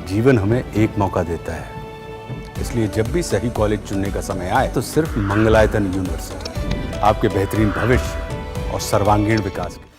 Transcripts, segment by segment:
जीवन हमें एक मौका देता है, इसलिए जब भी सही कॉलेज चुनने का समय आए तो सिर्फ मंगलायतन यूनिवर्सिटी आपके बेहतरीन भविष्य और सर्वांगीण विकास के।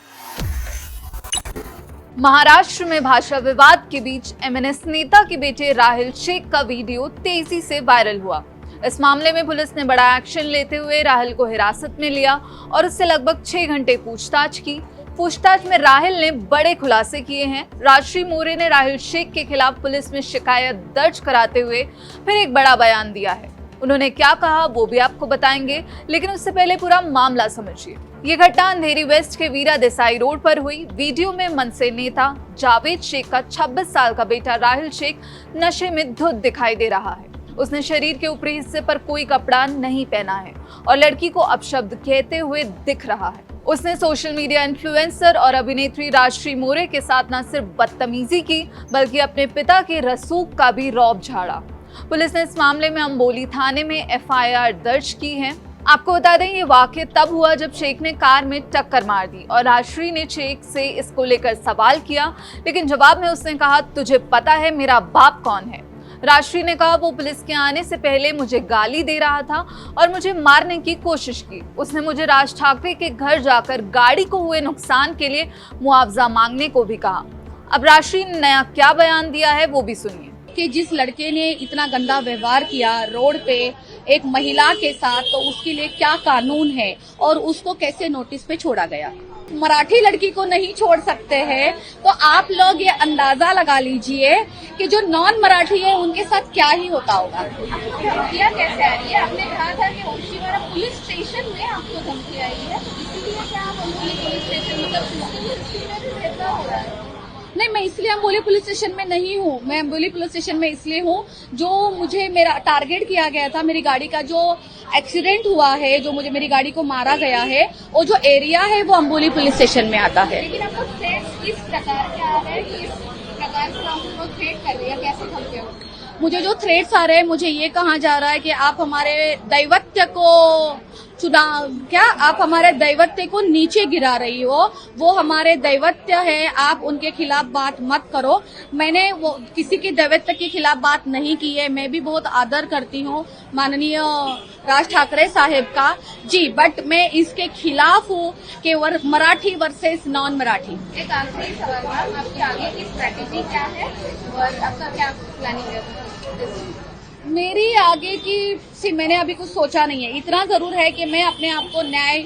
महाराष्ट्र में भाषा विवाद के बीच एमएनएस नेता के बेटे राहिल शेख का वीडियो तेजी से वायरल हुआ। इस मामले में पुलिस ने बड़ा एक्शन लेते हुए राहिल को हिरासत में लिया और उससे लगभग 6 घंटे पूछताछ की। पूछताछ में राहिल ने बड़े खुलासे किए हैं। राजश्री मोरे ने राहिल शेख के खिलाफ पुलिस में शिकायत दर्ज कराते हुए फिर एक बड़ा बयान दिया है। उन्होंने क्या कहा वो भी आपको बताएंगे, लेकिन उससे पहले पूरा मामला समझिए। ये घटना अंधेरी वेस्ट के वीरा देसाई रोड पर हुई। वीडियो में मनसे नेता जावेद शेख का 26 साल का बेटा राहिल शेख नशे में धुत दिखाई दे रहा है। उसने शरीर के ऊपरी हिस्से पर कोई कपड़ा नहीं पहना है और लड़की को अपशब्द कहते हुए दिख रहा है। उसने सोशल मीडिया इन्फ्लुएंसर और अभिनेत्री राजश्री मोरे के साथ न सिर्फ बदतमीजी की बल्कि अपने पिता के रसूख का भी रौब झाड़ा। पुलिस ने इस मामले में अंबोली थाने में एफआईआर दर्ज की है। आपको बता दें, ये वाकया तब हुआ जब शेख ने कार में टक्कर मार दी और राजश्री ने शेख से इसको लेकर सवाल किया, लेकिन जवाब में उसने कहा, तुझे पता है मेरा बाप कौन है। राजश्री ने कहा, वो पुलिस के आने से पहले मुझे गाली दे रहा था और मुझे मारने की कोशिश की। उसने मुझे राज ठाकरे के घर जाकर गाड़ी को हुए नुकसान के लिए मुआवजा मांगने को भी कहा। अब राजश्री ने नया क्या बयान दिया है वो भी सुनिए। कि जिस लड़के ने इतना गंदा व्यवहार किया रोड पे एक महिला के साथ, तो उसके लिए क्या कानून है और उसको कैसे नोटिस पे छोड़ा गया। मराठी लड़की को नहीं छोड़ सकते हैं तो आप लोग ये अंदाजा लगा लीजिए कि जो नॉन मराठी है उनके साथ क्या ही होता होगा। धमकियाँ कैसे आ रही है? आपने कहा था कि ओशीवाड़ा पुलिस स्टेशन में आपको धमकी आई है, इसीलिए क्या आप अंबोली पुलिस स्टेशन में नहीं, मैं इसलिए अंबोली पुलिस स्टेशन में नहीं हूँ। मैं अंबोली पुलिस स्टेशन में इसलिए हूँ जो मुझे मेरा टारगेट किया गया था, मेरी गाड़ी का जो एक्सीडेंट हुआ है, जो मुझे मेरी गाड़ी को मारा गया है, वो जो एरिया है वो अंबोली पुलिस स्टेशन में आता है। लेकिन आपको थ्रेट किस प्रकार का है, किस प्रकार से आपको थ्रेट कर रही है, कैसे धमकी हो? मुझे जो थ्रेट्स आ रहे हैं, मुझे ये कहा जा रहा है कि आप हमारे दैवत्य को आप हमारे दैवत्य को नीचे गिरा रही हो। वो हमारे दैवत्य है, आप उनके खिलाफ बात मत करो। मैंने वो किसी के दैवत्य के खिलाफ बात नहीं की है। मैं भी बहुत आदर करती हूँ माननीय राज ठाकरे साहब का जी, बट मैं इसके खिलाफ हूँ कि मराठी वर्सेस नॉन मराठी। एक आखिरी सवाल, आपकी आगे की स्ट्रेटेजी क्या है और आपका क्या प्लानिंग है? मेरी आगे की मैंने अभी कुछ सोचा नहीं है। इतना जरूर है कि मैं अपने आप को न्याय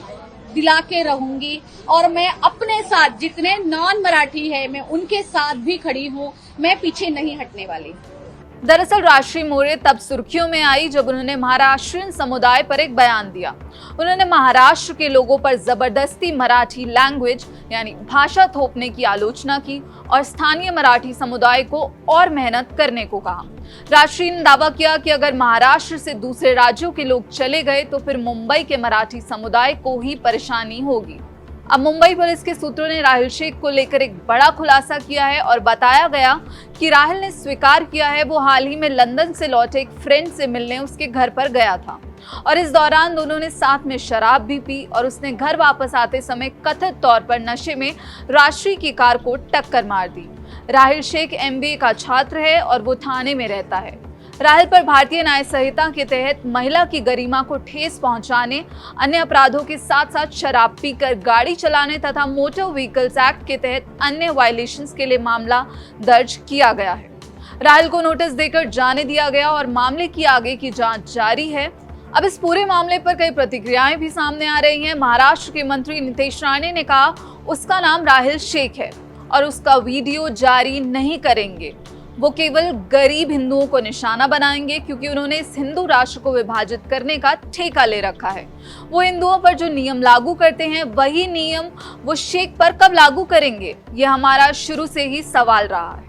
दिला के रहूंगी और मैं अपने साथ जितने नॉन मराठी है मैं उनके साथ भी खड़ी हूँ। मैं पीछे नहीं हटने वाली। दरअसल राजश्री मोरे तब सुर्खियों में आई जब उन्होंने महाराष्ट्रीयन समुदाय पर एक बयान दिया। उन्होंने महाराष्ट्र के लोगों पर जबरदस्ती मराठी लैंग्वेज यानी भाषा थोपने की आलोचना की और स्थानीय मराठी समुदाय को और मेहनत करने को कहा। राजश्री ने दावा किया कि अगर महाराष्ट्र से दूसरे राज्यों के लोग चले गए तो फिर मुंबई के मराठी समुदाय को ही परेशानी होगी। अब मुंबई पुलिस के सूत्रों ने राहिल शेख को लेकर एक बड़ा खुलासा किया है और बताया गया कि राहिल ने स्वीकार किया है वो हाल ही में लंदन से लौटे एक फ्रेंड से मिलने उसके घर पर गया था और इस दौरान दोनों ने साथ में शराब भी पी और उसने घर वापस आते समय कथित तौर पर नशे में राजश्री की कार को टक्कर मार दी। राहिल शेख एमबीए का छात्र है और वो थाने में रहता है। राहिल पर भारतीय न्याय संहिता के तहत महिला की गरिमा को ठेस पहुंचाने, अन्य अपराधों के साथ साथ शराब पीकर गाड़ी चलाने तथा मोटर व्हीकल्स एक्ट के तहत अन्य वायलेशंस के लिए मामला दर्ज किया गया है। राहिल को नोटिस देकर जाने दिया गया और मामले की आगे की जांच जारी है। अब इस पूरे मामले पर कई प्रतिक्रियाएं भी सामने आ रही हैं। महाराष्ट्र के मंत्री नितेश राणे ने कहा उसका नाम राहिल शेख है और उसका वीडियो जारी नहीं करेंगे। वो केवल गरीब हिंदुओं को निशाना बनाएंगे क्योंकि उन्होंने इस हिंदू राष्ट्र को विभाजित करने का ठेका ले रखा है। वो हिंदुओं पर जो नियम लागू करते हैं वही नियम वो शेख पर कब लागू करेंगे, ये हमारा शुरू से ही सवाल रहा है।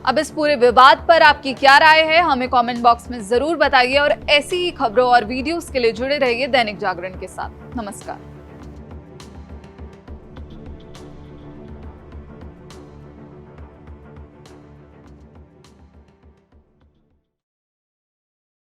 अब इस पूरे विवाद पर आपकी क्या राय है हमें कमेंट बॉक्स में जरूर बताइए और ऐसी ही खबरों और वीडियोस के लिए जुड़े रहिए दैनिक जागरण के साथ। नमस्कार।